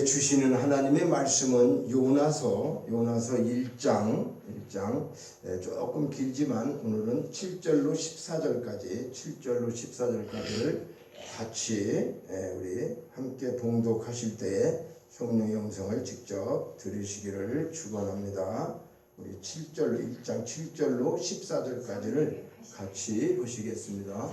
주시는 하나님의 말씀은 요나서 1장 조금 길지만 오늘은 7절로 14절까지를 같이 우리 함께 봉독하실 때에 성령의 음성을 직접 들으시기를 축원합니다. 우리 1장 7절로 14절까지를 같이 보시겠습니다.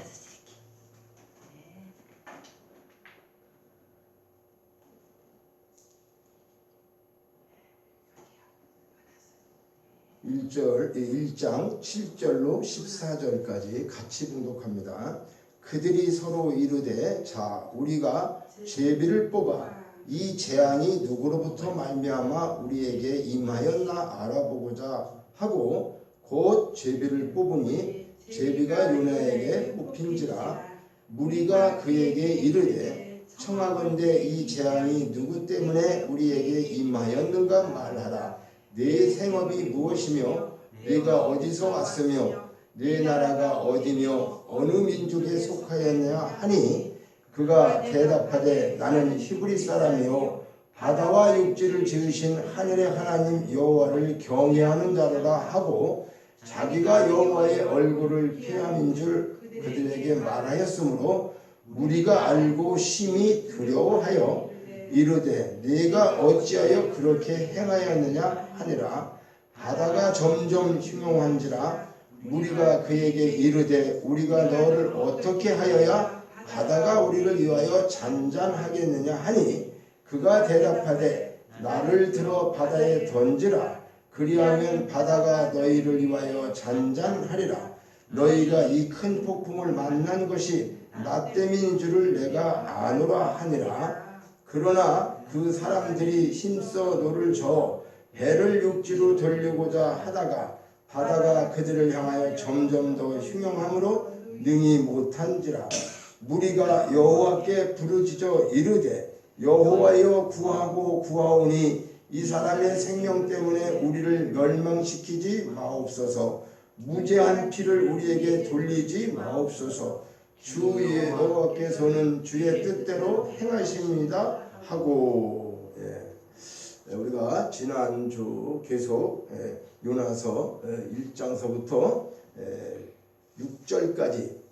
1장 7절로 14절까지 같이 봉독합니다. 그들이 서로 이르되 자 우리가 제비를 뽑아 이 재앙이 누구로부터 말미암아 우리에게 임하였나 알아보고자 하고 곧 제비를 뽑으니 제비가 요나에게 뽑힌지라 무리가 그에게 이르되 청하건대 이 재앙이 누구 때문에 우리에게 임하였는가 말하라. 네 생업이 무엇이며 네가 어디서 왔으며 네 나라가 어디며 어느 민족에 속하였냐 하니 그가 대답하되 나는 히브리 사람이요 바다와 육지를 지으신 하늘의 하나님 여호와를 경외하는 자로라 하고 자기가 여호와의 얼굴을 피함인 줄 그들에게 말하였으므로 무리가 알고 심히 두려워하여 이르되 네가 어찌하여 그렇게 행하였느냐 하니라. 바다가 점점 흉용한지라 무리가 그에게 이르되 우리가 너를 어떻게 하여야 바다가 우리를 위하여 잔잔하겠느냐 하니 그가 대답하되 나를 들어 바다에 던지라. 그리하면 바다가 너희를 위하여 잔잔하리라. 너희가 이 큰 폭풍을 만난 것이 나 때문인 줄을 내가 아노라 하니라. 그러나 그 사람들이 힘써 노를 저어 배를 육지로 돌리고자 하다가 바다가 그들을 향하여 점점 더 흉용함으로 능히 못한지라. 무리가 여호와께 부르짖어 이르되 여호와여 구하고 구하오니 이 사람의 생명 때문에 우리를 멸망시키지 마옵소서. 무죄한 피를 우리에게 돌리지 마옵소서. 주 여호와께서는 주의 뜻대로 행하십니다 하고 우리가 지난주 계속 요나서 1장서부터 6절까지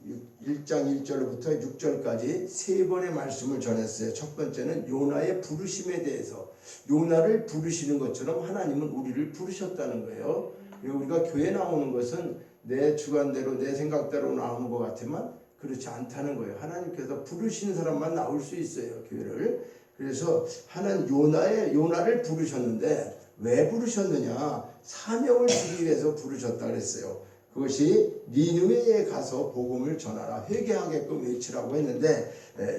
1장 1절부터 6절까지 세 번의 말씀을 전했어요. 첫 번째는 요나의 부르심에 대해서 요나를 부르시는 것처럼 하나님은 우리를 부르셨다는 거예요. 그리고 우리가 교회 나오는 것은 내 주관대로 내 생각대로 나오는 것 같지만 그렇지 않다는 거예요. 하나님께서 부르시는 사람만 나올 수 있어요. 교회를. 그래서 하나님 요나를 부르셨는데 왜 부르셨느냐? 사명을 주기 위해서 부르셨다 그랬어요. 그것이 니느웨에 가서 복음을 전하라. 회개하게끔 외치라고 했는데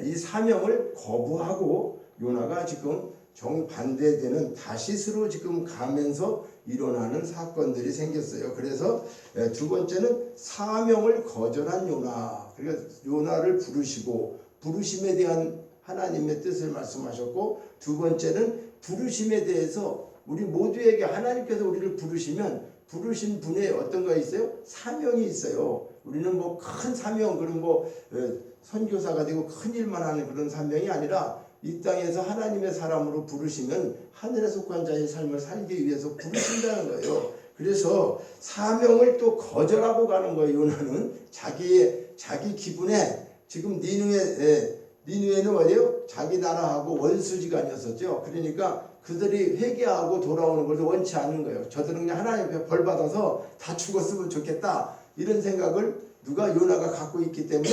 이 사명을 거부하고 요나가 지금 정반대되는 다시스로 지금 가면서 일어나는 사건들이 생겼어요. 그래서 두 번째는 사명을 거절한 요나. 그러니까 요나를 부르시고 부르심에 대한 하나님의 뜻을 말씀하셨고 두 번째는 부르심에 대해서 우리 모두에게 하나님께서 우리를 부르시면 부르신 분의 어떤 거 있어요? 사명이 있어요. 우리는 뭐 큰 사명 그런 뭐 선교사가 되고 큰 일만 하는 그런 사명이 아니라 이 땅에서 하나님의 사람으로 부르시면 하늘에 속한 자의 삶을 살기 위해서 부르신다는 거예요. 그래서 사명을 또 거절하고 가는 거예요. 요나는 자기 기분에 지금 니느웨는 어디요? 자기 나라하고 원수지간이었었죠. 그러니까 그들이 회개하고 돌아오는 것을 원치 않는 거예요. 저들은 그냥 하나님 앞에 벌 받아서 다 죽었으면 좋겠다 이런 생각을 누가 요나가 갖고 있기 때문에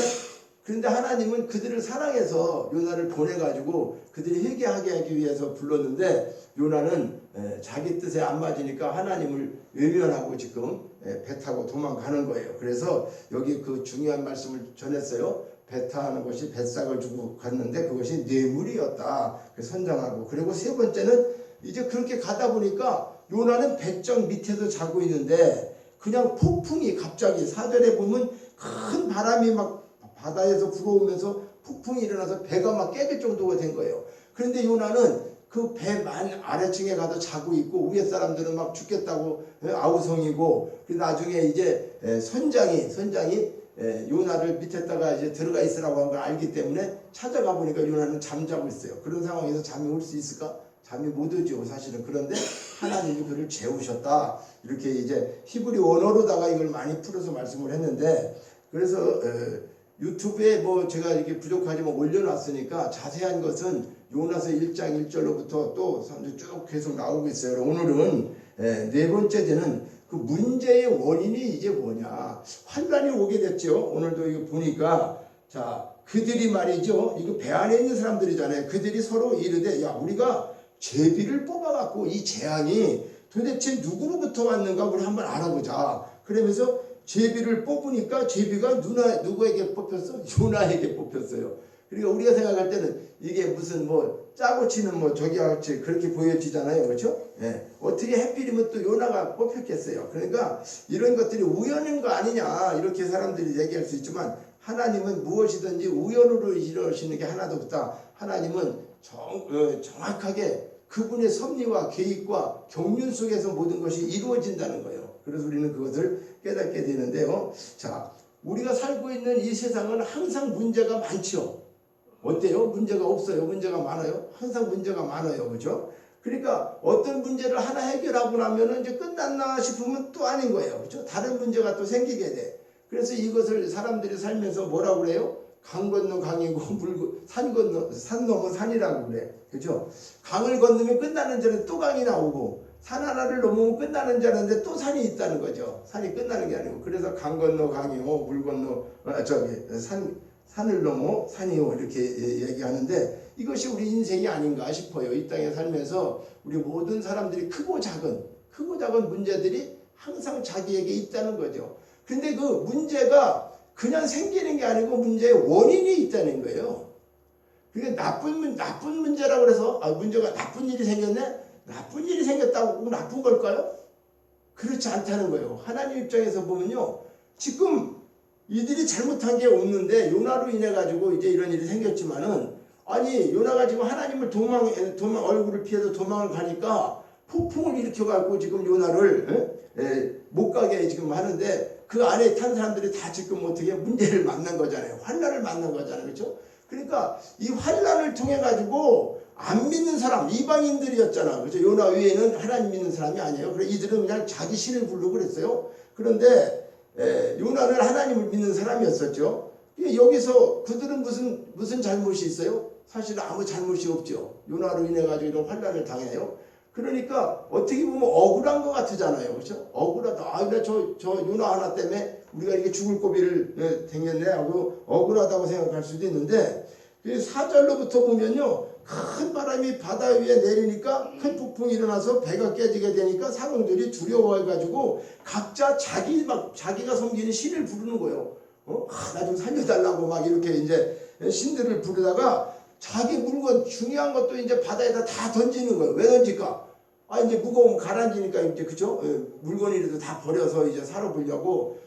그런데 하나님은 그들을 사랑해서 요나를 보내가지고 그들이 회개하게 하기 위해서 불렀는데 요나는 자기 뜻에 안 맞으니까 하나님을 외면하고 지금 배 타고 도망가는 거예요. 그래서 여기 그 중요한 말씀을 전했어요. 배 타는 것이 뱃삭을 주고 갔는데 그것이 뇌물이었다. 선정하고 그리고 세 번째는 이제 그렇게 가다 보니까 요나는 배정 밑에서 자고 있는데 그냥 폭풍이 갑자기 4절에 보면 큰 바람이 막 바다에서 불어오면서 폭풍이 일어나서 배가 막 깨질 정도가 된 거예요. 그런데 요나는 그 배 만 아래층에 가서 자고 있고 위에 사람들은 막 죽겠다고 아우성이고 나중에 이제 선장이 요나를 밑에다가 이제 들어가 있으라고 한 걸 알기 때문에 찾아가 보니까 요나는 잠자고 있어요. 그런 상황에서 잠이 올 수 있을까? 잠이 못 오죠, 사실은. 그런데 하나님이 그를 재우셨다. 이렇게 이제 히브리 원어로다가 이걸 많이 풀어서 말씀을 했는데, 그래서 유튜브에 뭐 제가 이렇게 부족하지만 올려놨으니까 자세한 것은 요나서 1장 1절로부터 또 쭉 계속 나오고 있어요. 오늘은 네 번째 되는 그 문제의 원인이 이제 뭐냐. 환란이 오게 됐죠. 오늘도 이거 보니까 자, 그들이 말이죠. 이거 배 안에 있는 사람들이잖아요. 그들이 서로 이르되 야, 우리가 제비를 뽑아갖고 이 재앙이 도대체 누구로부터 왔는가 우리 한번 알아보자. 그러면서 제비를 뽑으니까 제비가 누구에게 뽑혔어? 요나에게 뽑혔어요. 그러니까 우리가 생각할 때는 이게 무슨 뭐 짜고 치는 뭐 저기와 같이 그렇게 보여지잖아요. 그렇죠? 예. 어떻게 하필이면 또 요나가 뽑혔겠어요. 그러니까 이런 것들이 우연인 거 아니냐 이렇게 사람들이 얘기할 수 있지만 하나님은 무엇이든지 우연으로 이루어지는 게 하나도 없다. 하나님은 정확하게 그분의 섭리와 계획과 경륜 속에서 모든 것이 이루어진다는 거예요. 그래서 우리는 그것을 깨닫게 되는데요. 자, 우리가 살고 있는 이 세상은 항상 문제가 많죠. 어때요? 문제가 없어요? 문제가 많아요? 항상 문제가 많아요. 그렇죠? 그러니까 어떤 문제를 하나 해결하고 나면 이제 끝났나 싶으면 또 아닌 거예요. 그렇죠? 다른 문제가 또 생기게 돼. 그래서 이것을 사람들이 살면서 뭐라고 그래요? 강 건너 강이고 산 넘어 산이라고 그래. 그죠? 강을 건너면 끝나는 자는 또 강이 나오고 산 하나를 넘으면 끝나는 자는데 또 산이 있다는 거죠. 산이 끝나는 게 아니고. 그래서 강 건너 강이고 물 건너 산을 넘어 산이요 이렇게 얘기하는데 이것이 우리 인생이 아닌가 싶어요. 이 땅에 살면서 우리 모든 사람들이 크고 작은 문제들이 항상 자기에게 있다는 거죠. 근데 그 문제가 그냥 생기는 게 아니고 문제의 원인이 있다는 거예요. 그게 나쁜 문제라고 그래서 문제가 나쁜 일이 생겼네? 나쁜 일이 생겼다고 꼭 나쁜 걸까요? 그렇지 않다는 거예요. 하나님 입장에서 보면요. 지금 이들이 잘못한 게 없는데 요나로 인해 가지고 이제 이런 일이 생겼지만은 아니 요나가 지금 하나님을 얼굴을 피해서 도망을 가니까 폭풍을 일으켜 갖고 지금 요나를 못 가게 지금 하는데 그 안에 탄 사람들이 다 지금 어떻게 문제를 만난 거잖아요. 환란을 만난 거잖아요. 그렇죠? 그러니까 이 환란을 통해 가지고 안 믿는 사람 이방인들이었잖아. 그렇죠? 요나 외에는 하나님 믿는 사람이 아니에요. 그래서 이들은 그냥 자기 신을 부르고 그랬어요. 그런데 요나는 하나님을 믿는 사람이었었죠. 여기서 그들은 무슨 잘못이 있어요? 사실 아무 잘못이 없죠. 요나로 인해 가지고 이런 환란을 당해요. 그러니까 어떻게 보면 억울한 것 같잖아요. 그렇죠? 억울하다. 저 요나 하나 때문에 우리가 이렇게 죽을 고비를 당했네 하고 억울하다고 생각할 수도 있는데 4절로부터 보면요. 큰 바람이 바다 위에 내리니까 큰 폭풍이 일어나서 배가 깨지게 되니까 사람들이 두려워해가지고 각자 자기가 섬기는 신을 부르는 거예요. 나 좀 살려달라고 막 이렇게 이제 신들을 부르다가 자기 물건 중요한 것도 이제 바다에다 다 던지는 거예요. 왜 던질까? 이제 무거우면 가라앉으니까 이제 그죠? 물건이라도 다 버려서 이제 살아보려고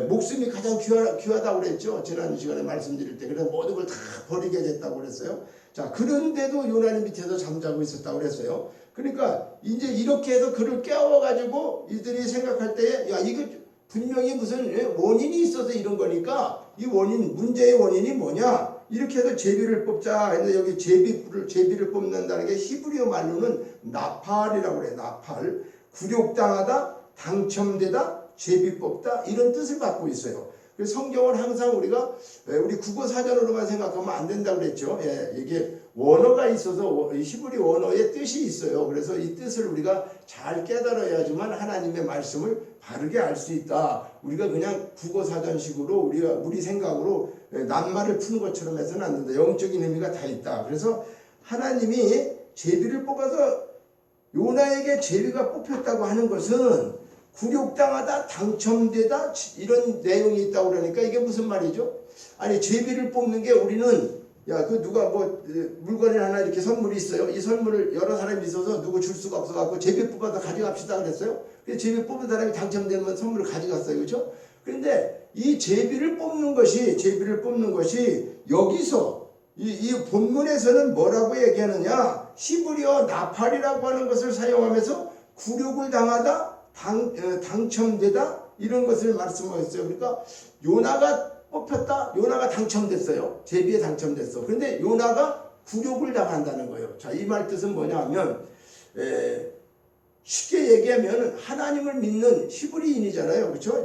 목숨이 가장 귀하다고 그랬죠. 지난 시간에 말씀드릴 때. 그래서 모든 걸 다 버리게 됐다고 그랬어요. 자, 그런데도 요나는 밑에서 잠자고 있었다고 그랬어요. 그러니까 이제 이렇게 해서 그를 깨워가지고 이들이 생각할 때에 야, 이거 분명히 무슨 원인이 있어서 이런 거니까 이 문제의 원인이 뭐냐? 이렇게 해서 제비를 뽑자 했는데 여기 제비를 뽑는다는 게 히브리어 말로는 나팔이라고 그래요. 나팔. 굴욕당하다, 당첨되다, 제비 뽑다 이런 뜻을 갖고 있어요. 그래서 성경은 항상 우리 국어 사전으로만 생각하면 안 된다고 그랬죠. 이게 원어가 있어서 히브리 원어의 뜻이 있어요. 그래서 이 뜻을 우리가 잘 깨달아야지만 하나님의 말씀을 바르게 알 수 있다. 우리가 그냥 국어 사전식으로 우리 생각으로 낱말을 푸는 것처럼 해서는 안 된다. 영적인 의미가 다 있다. 그래서 하나님이 제비를 뽑아서 요나에게 제비가 뽑혔다고 하는 것은 굴욕당하다, 당첨되다 이런 내용이 있다고 그러니까 이게 무슨 말이죠? 아니 제비를 뽑는 게 우리는 누가 물건이 하나 이렇게 선물이 있어요. 이 선물을 여러 사람이 있어서 누구 줄 수가 없어갖고 제비 뽑아서 가져갑시다 그랬어요. 그래서 제비 뽑은 사람이 당첨되면 선물을 가져갔어요. 그렇죠? 그런데 이 제비를 뽑는 것이 여기서 이 본문에서는 뭐라고 얘기하느냐? 히브리어 나팔이라고 하는 것을 사용하면서 굴욕을 당하다, 당첨되다 이런 것을 말씀하셨어요. 그러니까 요나가 뽑혔다. 요나가 당첨됐어요. 제비에 당첨됐어. 그런데 요나가 굴욕을 당한다는 거예요. 자, 이 말 뜻은 뭐냐 하면 쉽게 얘기하면 하나님을 믿는 히브리인이잖아요. 그렇죠?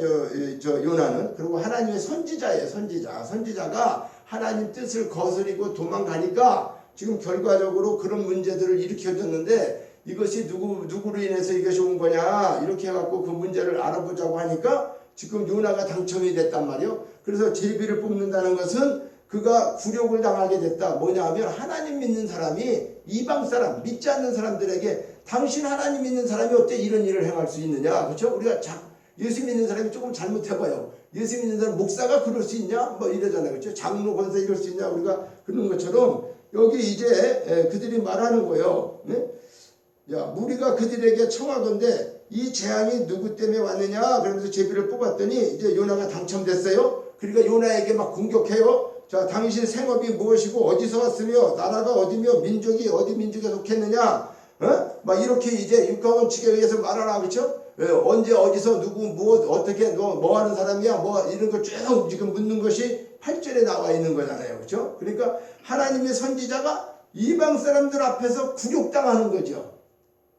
저 요나는. 그리고 하나님의 선지자예요. 선지자가 하나님 뜻을 거스리고 도망가니까 지금 결과적으로 그런 문제들을 일으켜줬는데 이것이 누구로 인해서 이것이 온 거냐 이렇게 해갖고 그 문제를 알아보자고 하니까 지금 요나가 당첨이 됐단 말이에요. 그래서 제비를 뽑는다는 것은 그가 굴욕을 당하게 됐다. 뭐냐 하면 하나님 믿는 사람이 이방 사람, 믿지 않는 사람들에게 당신 하나님 믿는 사람이 어때 이런 일을 행할 수 있느냐. 그렇죠? 우리가 예수 믿는 사람이 조금 잘못해봐요. 예수 믿는 사람 목사가 그럴 수 있냐? 뭐 이러잖아요. 그렇죠? 장로, 권사 이럴 수 있냐? 우리가 그런 것처럼 여기 이제 그들이 말하는 거예요. 네? 야, 무리가 그들에게 청하건대 이 재앙이 누구 때문에 왔느냐? 그러면서 제비를 뽑았더니 이제 요나가 당첨됐어요. 그러니까 요나에게 막 공격해요. 자, 당신 생업이 무엇이고 어디서 왔으며 나라가 어디며 민족이 어디 민족에 속했느냐? 막 이렇게 이제 육가원칙에 의해서 말하라. 그렇죠? 언제 어디서 누구 무엇 어떻게 뭐 하는 사람이야? 뭐 이런 걸 쭉 지금 묻는 것이 8절에 나와 있는 거잖아요. 그렇죠? 그러니까 하나님의 선지자가 이방 사람들 앞에서 굴욕당하는 거죠.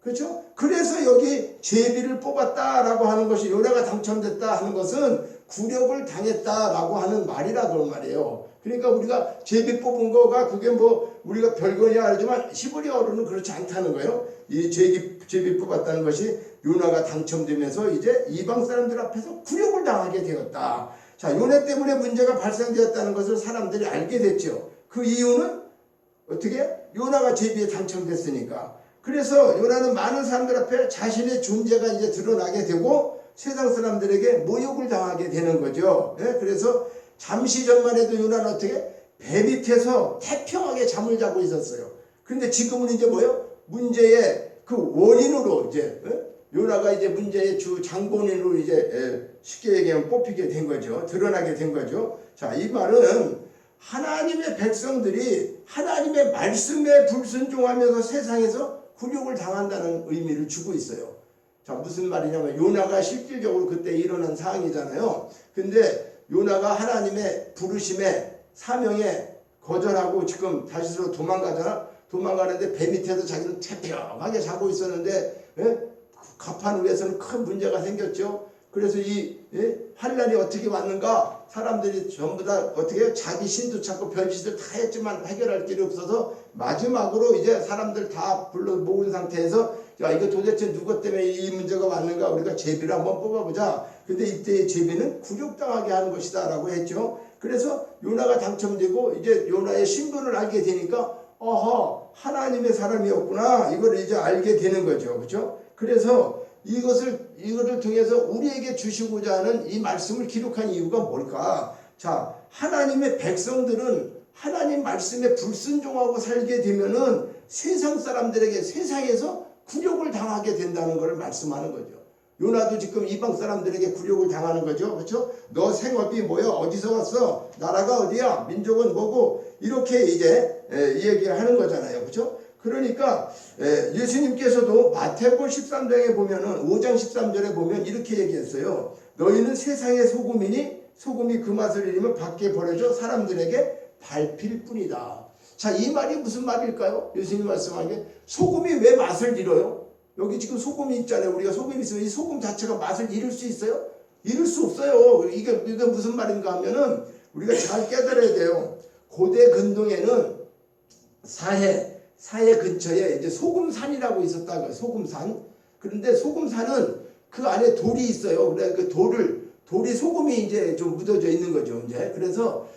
그렇죠? 그래서 여기 제비를 뽑았다라고 하는 것이 요나가 당첨됐다 하는 것은 굴욕을 당했다라고 하는 말이라 그런 말이에요. 그러니까 우리가 제비 뽑은 거가 그게 뭐 우리가 별거냐 하지만 히브리어로는 그렇지 않다는 거예요. 이 제비 뽑았다는 것이 요나가 당첨되면서 이제 이방 사람들 앞에서 굴욕을 당하게 되었다. 자, 요나 때문에 문제가 발생되었다는 것을 사람들이 알게 됐죠. 그 이유는 어떻게? 요나가 제비에 당첨됐으니까. 그래서 요나는 많은 사람들 앞에 자신의 존재가 이제 드러나게 되고 세상 사람들에게 모욕을 당하게 되는 거죠. 네? 그래서 잠시 전만 해도 요나는 어떻게? 배 밑에서 태평하게 잠을 자고 있었어요. 그런데 지금은 이제 뭐요? 문제의 그 원인으로 이제 요나가 이제 문제의 주 장본인으로 이제 쉽게 얘기하면 뽑히게 된 거죠. 드러나게 된 거죠. 자, 이 말은 하나님의 백성들이 하나님의 말씀에 불순종하면서 세상에서 굴욕을 당한다는 의미를 주고 있어요. 자, 무슨 말이냐면 요나가 실질적으로 그때 일어난 상황이잖아요. 근데 요나가 하나님의 부르심에 사명에 거절하고 지금 다시로 도망가잖아. 도망가는데 배 밑에서 자기는 태평하게 자고 있었는데 가판 위에서는 큰 문제가 생겼죠. 그래서 이 환란이 어떻게 왔는가? 사람들이 전부 다 어떻게 자기 신도 찾고 별짓을 다 했지만 해결할 길이 없어서 마지막으로 이제 사람들 다 불러 모은 상태에서 야, 이거 도대체 누구 때문에 이 문제가 왔는가? 우리가 제비를 한번 뽑아보자. 근데 이때의 제비는 굴욕당하게 하는 것이다 라고 했죠. 그래서 요나가 당첨되고 이제 요나의 신분을 알게 되니까 하나님의 사람이었구나. 이걸 이제 알게 되는 거죠. 그렇죠? 그래서 이거를 통해서 우리에게 주시고자 하는 이 말씀을 기록한 이유가 뭘까? 자, 하나님의 백성들은 하나님 말씀에 불순종하고 살게 되면은 세상 사람들에게 세상에서 굴욕을 당하게 된다는 것을 말씀하는 거죠. 요나도 지금 이방 사람들에게 굴욕을 당하는 거죠. 그렇죠? 너 생업이 뭐야? 어디서 왔어? 나라가 어디야? 민족은 뭐고? 이렇게 이제 얘기를 하는 거잖아요. 그렇죠? 그러니까 예수님께서도 마태복음 13장에 보면은 5장 13절에 보면 이렇게 얘기했어요. 너희는 세상의 소금이니 소금이 그 맛을 잃으면 밖에 버려져 사람들에게 밟힐 뿐이다. 자, 이 말이 무슨 말일까요? 예수님 말씀한 게 소금이 왜 맛을 잃어요? 여기 지금 소금이 있잖아요. 우리가 소금이 있으면 이 소금 자체가 맛을 잃을 수 있어요? 잃을 수 없어요. 이게 무슨 말인가 하면은 우리가 잘 깨달아야 돼요. 고대 근동에는 사해 근처에 이제 소금산이라고 있었다고요. 소금산. 그런데 소금산은 그 안에 돌이 있어요. 그래 그 돌이 소금이 이제 좀 묻어져 있는 거죠. 이제 그래서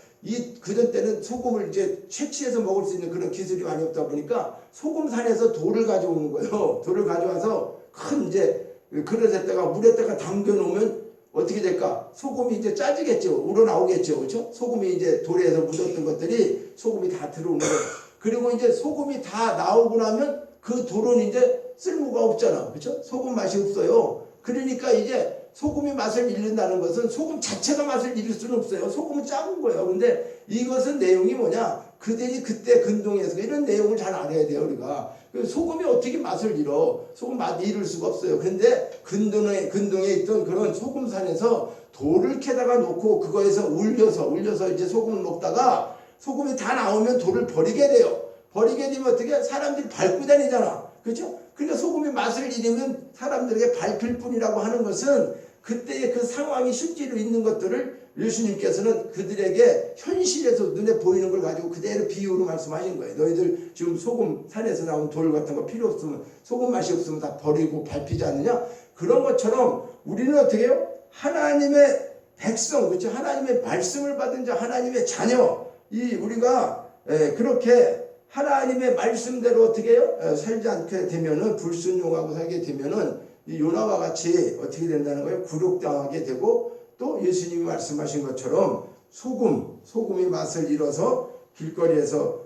그전 때는 소금을 이제 채취해서 먹을 수 있는 그런 기술이 많이 없다 보니까 소금산에서 돌을 가져오는 거예요. 돌을 가져와서 큰 이제 그릇에다가 물에다가 담겨 놓으면 어떻게 될까? 소금이 이제 짜지겠죠. 우러나오겠죠. 그렇죠? 소금이 이제 돌에서 묻었던 것들이 소금이 다 들어오는 거예요. 그리고 이제 소금이 다 나오고 나면 그 돌은 이제 쓸모가 없잖아. 그렇죠? 소금 맛이 없어요. 그러니까 이제 소금이 맛을 잃는다는 것은 소금 자체가 맛을 잃을 수는 없어요. 소금은 작은 거예요. 근데 이것은 내용이 뭐냐? 그들이 그때 근동에서 이런 내용을 잘 알아야 돼요. 우리가 그 소금이 어떻게 맛을 잃어? 소금 맛 잃을 수가 없어요. 그런데 근동에 있던 그런 소금산에서 돌을 캐다가 놓고 그거에서 울려서 이제 소금을 먹다가 소금이 다 나오면 돌을 버리게 돼요. 버리게 되면 어떻게? 사람들이 밟고 다니잖아. 그렇죠? 그러니까 소금이 맛을 잃으면 사람들에게 밟힐 뿐이라고 하는 것은 그때의 그 상황이 실제로 있는 것들을 예수님께서는 그들에게 현실에서 눈에 보이는 걸 가지고 그대로 비유로 말씀하신 거예요. 너희들 지금 소금 산에서 나온 돌 같은 거 필요 없으면 소금 맛이 없으면 다 버리고 밟히지 않느냐? 그런 것처럼 우리는 어떻게 해요? 하나님의 백성, 그렇죠? 하나님의 말씀을 받은 자, 하나님의 자녀, 우리가 그렇게 하나님의 말씀대로 어떻게 해요? 살지 않게 되면은 불순종하고 살게 되면은 이 요나와 같이 어떻게 된다는 거예요? 굴욕당하게 되고 또 예수님이 말씀하신 것처럼 소금이 맛을 잃어서 길거리에서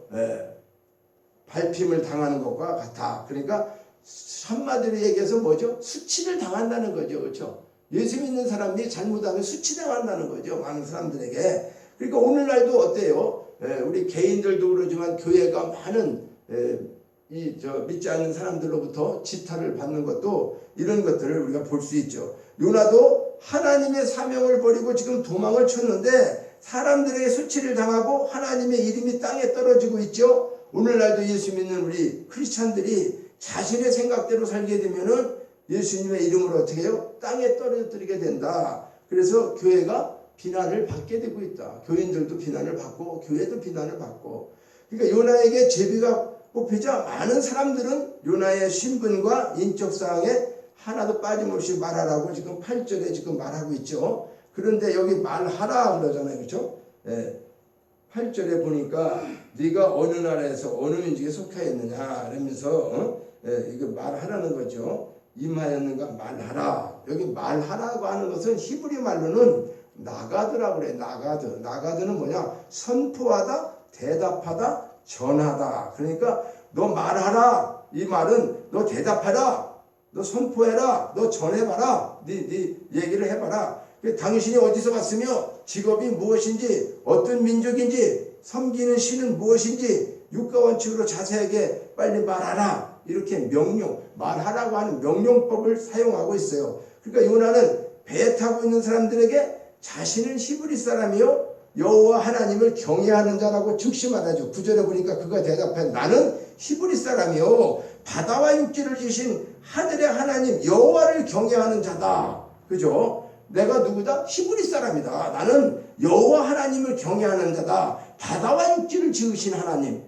밟힘을 당하는 것과 같아. 그러니까 한마디로 얘기해서 뭐죠? 수치를 당한다는 거죠. 그렇죠? 예수 믿는 사람이 잘못하면 수치당한다는 거죠. 많은 사람들에게. 그러니까 오늘날도 어때요? 우리 개인들도 그러지만 교회가 많은 믿지 않는 사람들로부터 지탄을 받는 것도 이런 것들을 우리가 볼 수 있죠. 요나도 하나님의 사명을 버리고 지금 도망을 쳤는데 사람들에게 수치를 당하고 하나님의 이름이 땅에 떨어지고 있죠. 오늘날도 예수 믿는 우리 크리스찬들이 자신의 생각대로 살게 되면은 예수님의 이름을 어떻게 해요? 땅에 떨어뜨리게 된다. 그래서 교회가 비난을 받게 되고 있다. 교인들도 비난을 받고 교회도 비난을 받고. 그러니까 요나에게 제비가 뽑히자 많은 사람들은 요나의 신분과 인적 사항에 하나도 빠짐없이 말하라고 지금 8절에 지금 말하고 있죠. 그런데 여기 말하라 그러잖아요. 그렇죠? 8절에 보니까 네가 어느 나라에서 어느 민족에 속하였느냐 이러면서 이거 말하라는 거죠. 임하였는가 말하라. 여기 말하라고 하는 것은 히브리 말로는 나가드라고 그래. 나가드는 뭐냐? 선포하다, 대답하다, 전하다. 그러니까 너 말하라. 이 말은 너 대답하라. 너 선포해라. 너 전해봐라. 네 얘기를 해봐라. 당신이 어디서 왔으며 직업이 무엇인지 어떤 민족인지 섬기는 신은 무엇인지 육가원칙으로 자세하게 빨리 말하라. 이렇게 말하라고 하는 명령법을 사용하고 있어요. 그러니까 요나는 배 타고 있는 사람들에게 자신은 히브리 사람이요 여호와 하나님을 경외하는 자라고 즉시말하죠. 9절에 보니까 그가 대답해 나는 히브리 사람이요 바다와 육지를 지으신 하늘의 하나님 여호와를 경외하는 자다. 그죠? 내가 누구다? 히브리 사람이다. 나는 여호와 하나님을 경외하는 자다. 바다와 육지를 지으신 하나님.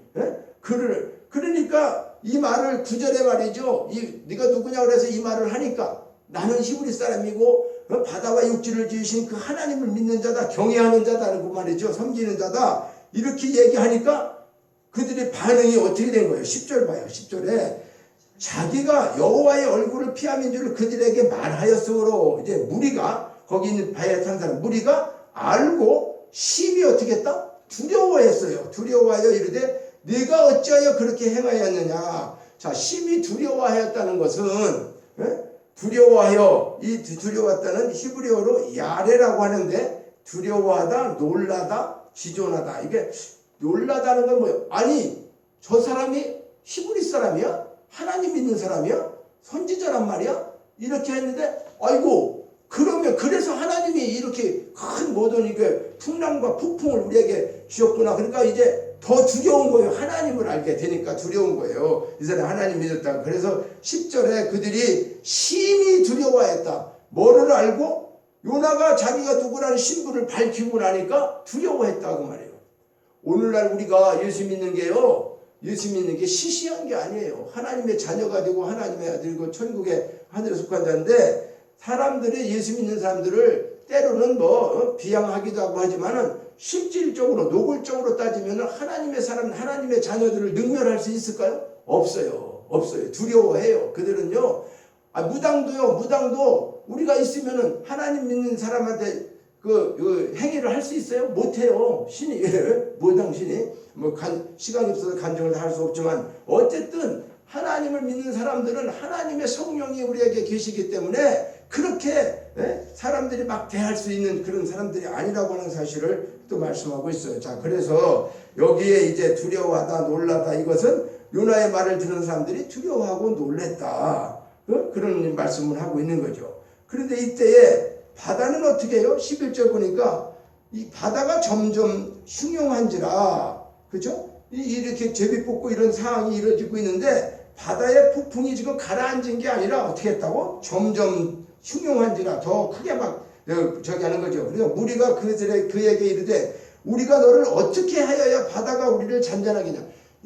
그러니까 이 말을 9절에 말이죠. 네가 누구냐 그래서 이 말을 하니까 나는 히브리 사람이고 바다와 육지를 지으신 그 하나님을 믿는 자다. 경외하는 자다는 그 말이죠. 섬기는 자다. 이렇게 얘기하니까 그들의 반응이 어떻게 된 거예요? 10절 봐요. 10절에 자기가 여호와의 얼굴을 피함인 줄 그들에게 말하였으므로 이제 무리가 거기 있는 배에 탄 사람 무리가 알고 심히 어떻게 했다? 두려워했어요. 두려워하여 이르되 네가 어찌하여 그렇게 행하였느냐. 자, 심히 두려워하였다는 것은 두려워하여 이 두려웠다는 히브리어로 야레라고 하는데 두려워하다, 놀라다, 지존하다. 이게 놀라다는 건 뭐예요? 아니 저 사람이 히브리 사람이야? 하나님 믿는 사람이야? 선지자란 말이야? 이렇게 했는데 아이고 그러면 그래서 하나님이 이렇게 큰 모든 이게 풍랑과 폭풍을 우리에게 주셨구나. 그러니까 이제 더 두려운 거예요. 하나님을 알게 되니까 두려운 거예요. 이 사람 하나님 믿었다. 그래서 10절에 그들이 심히 두려워했다. 뭐를 알고? 요나가 자기가 누구라는 신분을 밝히고 나니까 두려워했다고 말이에요. 오늘날 우리가 예수 믿는 게요. 예수 믿는 게 시시한 게 아니에요. 하나님의 자녀가 되고 하나님의 아들이고 천국의 하늘에 속한 자인데 사람들이 예수 믿는 사람들을 때로는 비양하기도 하고 하지만은 실질적으로 노골적으로 따지면 하나님의 사람, 하나님의 자녀들을 능멸할 수 있을까요? 없어요. 두려워해요. 그들은요. 무당도 우리가 있으면은 하나님 믿는 사람한테 그 행위를 할 수 있어요? 못해요. 무당 신이 시간이 없어서 간증을 할 수 없지만 어쨌든 하나님을 믿는 사람들은 하나님의 성령이 우리에게 계시기 때문에 그렇게 사람들이 막 대할 수 있는 그런 사람들이 아니라고 하는 사실을 또 말씀하고 있어요. 자, 그래서 여기에 이제 두려워하다, 놀라다 이것은 요나의 말을 듣는 사람들이 두려워하고 놀랬다. 그런 말씀을 하고 있는 거죠. 그런데 이때에 바다는 어떻게 해요? 11절 보니까 이 바다가 점점 흉흉한지라, 그죠? 이렇게 제비 뽑고 이런 상황이 이루어지고 있는데 바다의 폭풍이 지금 가라앉은 게 아니라 어떻게 했다고? 점점 흉흉한지라, 더 크게 막 저기 하는 거죠. 그러니까 무리가 그에게 이르되 우리가 너를 어떻게 하여야 바다가 우리를 잔잔하겠냐.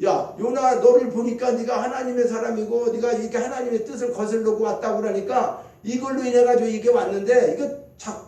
야, 요나, 너를 보니까 네가 하나님의 사람이고 네가 이게 하나님의 뜻을 거슬러고 왔다고 그러니까 이걸로 인해 가지고 이게 왔는데 이거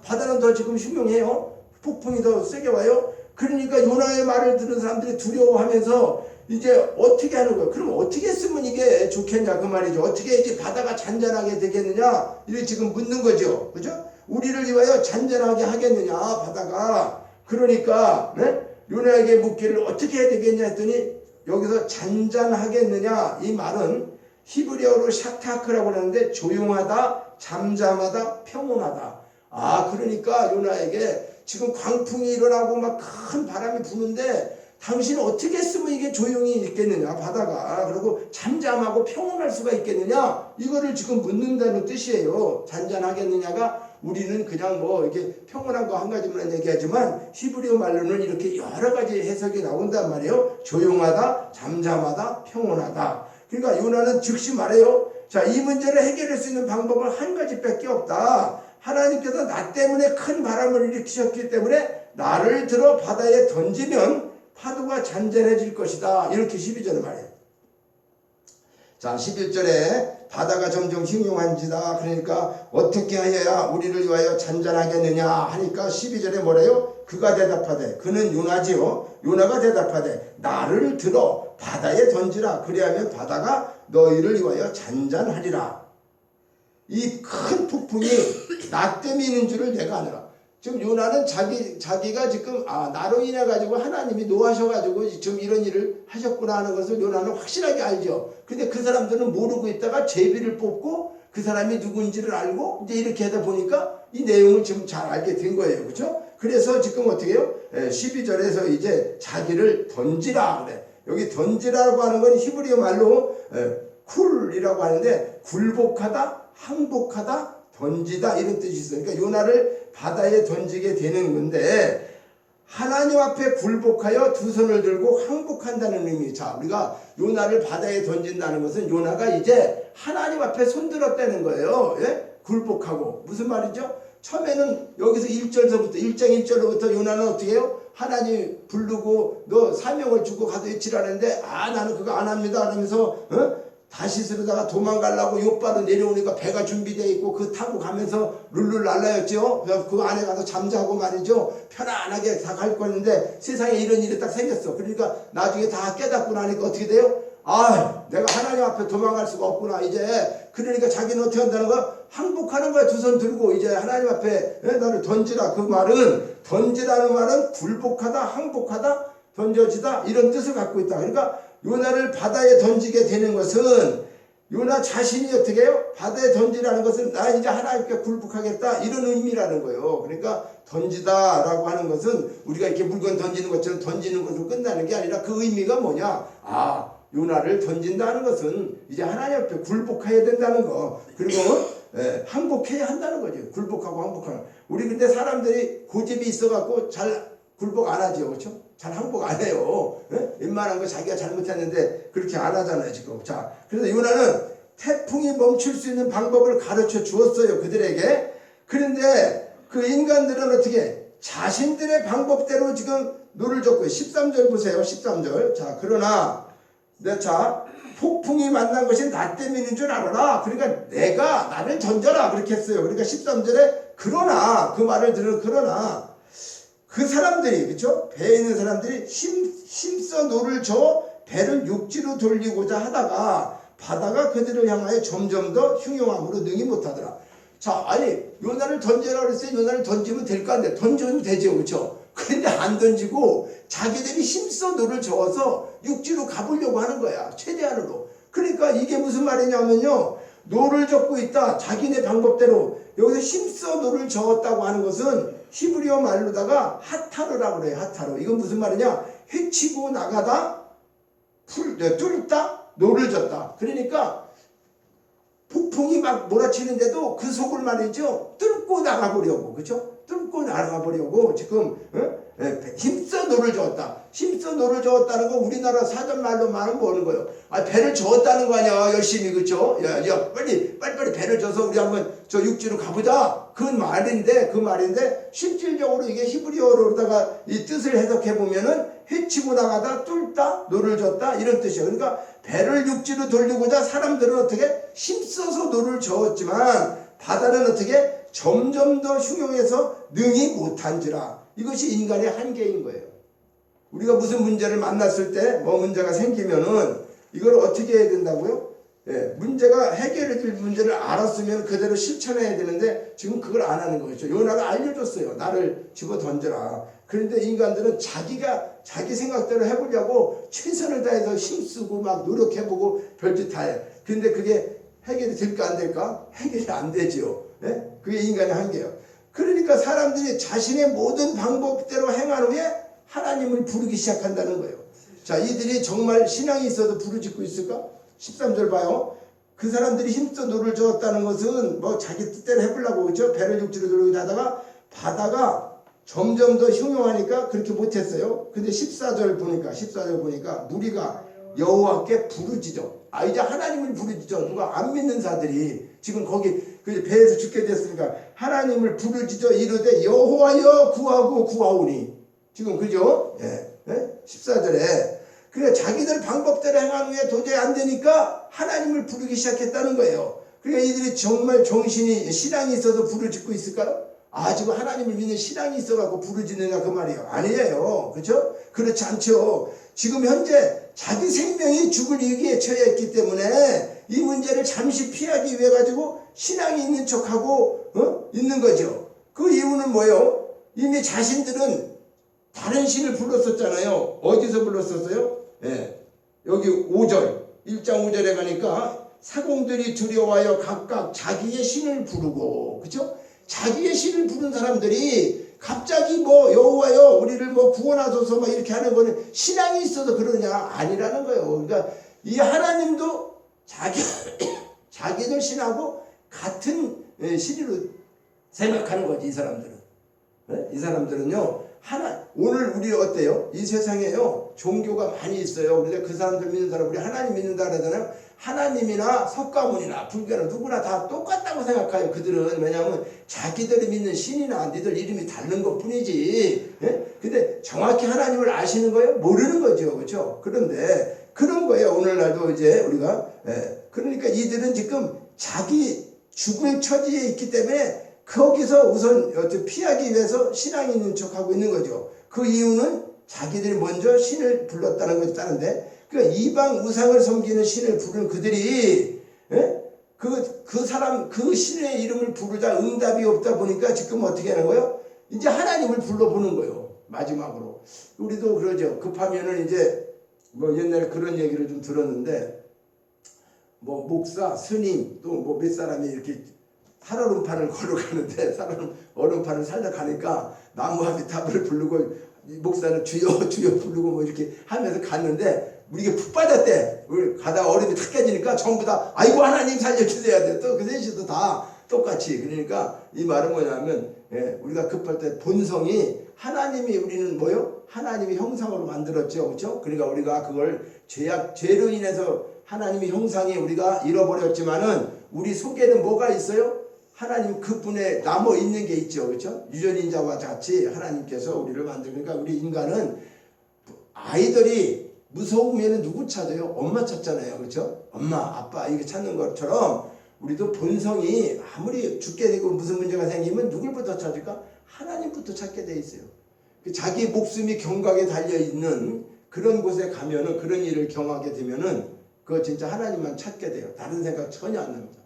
바다는 더 지금 흉흉해요. 폭풍이 더 세게 와요. 그러니까 요나의 말을 듣는 사람들이 두려워하면서 이제 어떻게 하는 거예요? 그럼 어떻게 했으면 이게 좋겠냐 그 말이죠. 어떻게 해야지 바다가 잔잔하게 되겠느냐 이렇게 지금 묻는 거죠. 그죠? 우리를 위하여 잔잔하게 하겠느냐 바다가. 그러니까 네? 요나에게 묻기를 어떻게 해야 되겠냐 했더니 여기서 잔잔하겠느냐 이 말은 히브리어로 샤타크라고 하는데 조용하다, 잠잠하다, 평온하다. 아, 그러니까 요나에게 지금 광풍이 일어나고 막 큰 바람이 부는데 당신은 어떻게 했으면 이게 조용히 있겠느냐 바다가, 그리고 잠잠하고 평온할 수가 있겠느냐 이거를 지금 묻는다는 뜻이에요. 잔잔하겠느냐가 우리는 그냥 뭐 이게 평온한 거 한 가지만 얘기하지만 히브리어 말로는 이렇게 여러 가지 해석이 나온단 말이에요. 조용하다, 잠잠하다, 평온하다. 그러니까 요나는 즉시 말해요. 자, 이 문제를 해결할 수 있는 방법은 한 가지밖에 없다. 하나님께서 나 때문에 큰 바람을 일으키셨기 때문에 나를 들어 바다에 던지면 파도가 잔잔해질 것이다. 이렇게 12절에 말해요. 자, 11절에 바다가 점점 흉흉한지다. 그러니까 어떻게 하여야 우리를 위하여 잔잔하겠느냐 하니까 12절에 뭐래요? 그가 대답하되, 그는 요나지요. 요나가 대답하되 나를 들어 바다에 던지라. 그리하면 바다가 너희를 위하여 잔잔하리라. 이 큰 폭풍이 나 때문에 있는 줄을 내가 아노라. 지금 요나는 자기가 지금 나로 인해 가지고 하나님이 노하셔가지고 지금 이런 일을 하셨구나 하는 것을 요나는 확실하게 알죠. 근데 그 사람들은 모르고 있다가 제비를 뽑고 그 사람이 누군지를 알고 이제 이렇게 하다 보니까 이 내용을 지금 잘 알게 된 거예요. 그렇죠? 그래서 지금 어떻게 해요? 12절에서 이제 자기를 던지라 그래. 여기 던지라고 하는 건 히브리어 말로 쿨이라고 하는데 굴복하다, 항복하다, 던지다 이런 뜻이 있어요. 그러니까 요나를 바다에 던지게 되는 건데 하나님 앞에 굴복하여 두 손을 들고 항복한다는 의미. 자, 우리가 요나를 바다에 던진다는 것은 요나가 이제 하나님 앞에 손들었다는 거예요. 예? 굴복하고. 무슨 말이죠? 처음에는 여기서 1장 1절로부터 요나는 어떻게 해요? 하나님 부르고 너 사명을 주고 가서 외치라는데 나는 그거 안 합니다 하면서 다시스로다가 도망가려고 요바로 내려오니까 배가 준비되어 있고 그 타고 가면서 룰룰 날라였죠. 그 안에 가서 잠자고 말이죠. 편안하게 다 갈 거였는데 세상에 이런 일이 딱 생겼어. 그러니까 나중에 다 깨닫고 나니까 어떻게 돼요? 내가 하나님 앞에 도망갈 수가 없구나 이제. 그러니까 자기는 어떻게 한다는 거야? 항복하는 거야. 두 손 들고 이제 하나님 앞에 나를 던지라. 그 말은 던지라는 말은 굴복하다, 항복하다, 던져지다 이런 뜻을 갖고 있다. 그러니까 요나를 바다에 던지게 되는 것은 요나 자신이 어떻게 해요? 바다에 던지라는 것은 나 이제 하나님께 굴복하겠다 이런 의미라는 거예요. 그러니까 던지다라고 하는 것은 우리가 이렇게 물건 던지는 것처럼 던지는 것으로 끝나는 게 아니라 그 의미가 뭐냐? 요나를 던진다는 것은 이제 하나님 앞에 굴복해야 된다는 거. 그리고 항복해야 한다는 거죠. 굴복하고 항복하는. 우리 근데 사람들이 고집이 있어갖고 잘 굴복 안 하죠. 그렇죠? 잘 항복 안 해요. 웬만한 거 자기가 잘못했는데 그렇게 안 하잖아요 지금. 자, 그래서 요나는 태풍이 멈출 수 있는 방법을 가르쳐 주었어요 그들에게. 그런데 그 인간들은 어떻게 자신들의 방법대로 지금 노를 젓고 13절 보세요. 13절. 자, 그러나 자, 폭풍이 만난 것이 나 때문인 줄 알아라. 그러니까 내가 나를 던져라 그렇게 했어요. 그러니까 13절에 그러나 그 말을 들은 그러나 그 사람들이 그렇죠? 배에 있는 사람들이 힘써 노를 저어 배를 육지로 돌리고자 하다가 바다가 그들을 향하여 점점 더 흉흉함으로 능히 못하더라. 자, 아니 요나를 던져라 그랬어요. 요나를 던지면 될 거 아닌데 던져도 되죠, 그렇죠? 그런데 안 던지고 자기들이 힘써 노를 저어서 육지로 가보려고 하는 거야, 최대한으로. 그러니까 이게 무슨 말이냐면요, 노를 젓고 있다 자기네 방법대로. 여기서 힘써 노를 저었다고 하는 것은 히브리어 말로다가 하타르라고 그래요. 하타르. 이건 무슨 말이냐? 헤치고 나가다, 뚫다, 노를 졌다. 그러니까 폭풍이 막 몰아치는데도 그 속을 말이죠. 뚫고 나가보려고. 그죠? 뚫고 나가보려고 지금 힘써 노를 저었다. 힘써 노를 저었다는 거 우리나라 사전말로 말하면 뭐는 거예요? 아, 배를 저었다는 거 아니야. 열심히. 그죠? 야, 빨리 배를 져서 우리 한번 저 육지로 가보자. 그 말인데 실질적으로 이게 히브리어로다가 이 뜻을 해석해 보면은 헤치고 나가다 뚫다 노를 졌다 이런 뜻이에요. 그러니까 배를 육지로 돌리고자 사람들은 어떻게 힘써서 노를 저었지만 바다는 어떻게 점점 더 흉용해서 능히 못한지라. 이것이 인간의 한계인 거예요. 우리가 무슨 문제를 만났을 때 뭐 문제가 생기면은 이걸 어떻게 해야 된다고요? 문제가 해결될 문제를 알았으면 그대로 실천해야 되는데 지금 그걸 안 하는 거죠. 요나가 알려줬어요. 나를 집어 던져라. 그런데 인간들은 자기 생각대로 해보려고 최선을 다해서 힘쓰고 막 노력해보고 별짓 다 해. 그런데 그게 해결이 될까 안 될까? 해결이 안 되지요. 그게 인간의 한계예요. 그러니까 사람들이 자신의 모든 방법대로 행한 후에 하나님을 부르기 시작한다는 거예요. 자, 이들이 정말 신앙이 있어서 부르짖고 있을까? 13절 봐요. 그 사람들이 힘써 노를 저었다는 것은 뭐 자기 뜻대로 해보려고 그죠? 배를 육지로 돌리고 하다가 바다가 점점 더 흉흉하니까 그렇게 못했어요. 근데 14절 보니까 무리가 여호와께 부르짖어. 아, 이제 하나님을 부르짖어. 누가 안 믿는 자들이 지금 거기 배에서 죽게 됐으니까 하나님을 부르짖어 이르되 여호와여 구하고 구하오니. 지금 그죠? 14절에 그래 자기들 방법대로 행한 후에 도저히 안 되니까 하나님을 부르기 시작했다는 거예요. 그러니까 이들이 정말 정신이 신앙이 있어서 부르짖고 있을까요? 아, 지금 하나님을 믿는 신앙이 있어갖고 부르짖느냐 그 말이에요. 아니에요. 그렇죠? 그렇지 않죠. 지금 현재 자기 생명이 죽을 위기에 처해 있기 때문에 이 문제를 잠시 피하기 위해 가지고 신앙이 있는 척하고 있는 거죠. 그 이유는 뭐예요? 이미 자신들은 다른 신을 불렀었잖아요. 어디서 불렀었어요? 여기 5절 1장 5절에 가니까 사공들이 두려워하여 각각 자기의 신을 부르고, 그렇죠? 자기의 신을 부른 사람들이 갑자기 뭐 여호와여 우리를 뭐 구원하소서 막 이렇게 하는 거는 신앙이 있어서 그러냐? 아니라는 거예요. 그러니까 이 하나님도 자기들 신하고 같은 신으로 생각하는 거지. 이 사람들은. 이 사람들은요. 오늘 우리 어때요? 이 세상에요 종교가 많이 있어요. 그런데 그 사람들 믿는 사람, 우리 하나님 믿는다 그러잖아요. 하나님이나 석가모니나 불교나 누구나 다 똑같다고 생각해요. 그들은. 왜냐하면 자기들이 믿는 신이나 니들 이름이 다른 것 뿐이지. 근데 정확히 하나님을 아시는 거예요? 모르는 거죠. 그렇죠? 그런데 그런 거예요. 오늘날도 이제 우리가. 그러니까 이들은 지금 자기 죽을 처지에 있기 때문에 거기서 우선 피하기 위해서 신앙이 있는 척하고 있는 거죠. 그 이유는 자기들이 먼저 신을 불렀다는 것이 다른데, 그러니까 이방 우상을 섬기는 신을 부르는 그들이 그 신의 이름을 부르자 응답이 없다 보니까 지금 어떻게 하는 거예요? 이제 하나님을 불러보는 거예요. 마지막으로. 우리도 그러죠. 급하면은 이제 뭐 옛날에 그런 얘기를 좀 들었는데, 뭐 목사, 스님 또 뭐 몇 사람이 이렇게 살얼음판을 걸어가는데 얼음판을 살다 가니까 나무 앞에 답을 부르고 목사는 주여 주여 부르고 뭐 이렇게 하면서 갔는데 이게 푹 빠졌대. 가다가 얼음이 탁 깨지니까 전부 다 아이고 하나님 살려주셔야 돼. 또 그 셋이도 다 똑같이. 그러니까 이 말은 뭐냐면 우리가 급할 때 본성이 하나님이 우리는 뭐요? 하나님의 형상으로 만들었죠. 그렇죠? 그러니까 우리가 그걸 죄로 인해서 하나님의 형상이 우리가 잃어버렸지만은 우리 속에는 뭐가 있어요? 하나님 그분에 남아 있는 게 있죠. 그렇죠? 유전인자와 같이 하나님께서 우리를 만드니까 우리 인간은 아이들이 무서우면 누구 찾아요? 엄마 찾잖아요. 그렇죠? 엄마, 아빠 이거 찾는 것처럼 우리도 본성이 아무리 죽게 되고 무슨 문제가 생기면 누굴부터 찾을까? 하나님부터 찾게 돼 있어요. 자기 목숨이 경각에 달려있는 그런 곳에 가면은 그런 일을 경하게 되면은 그거 진짜 하나님만 찾게 돼요. 다른 생각 전혀 안 납니다.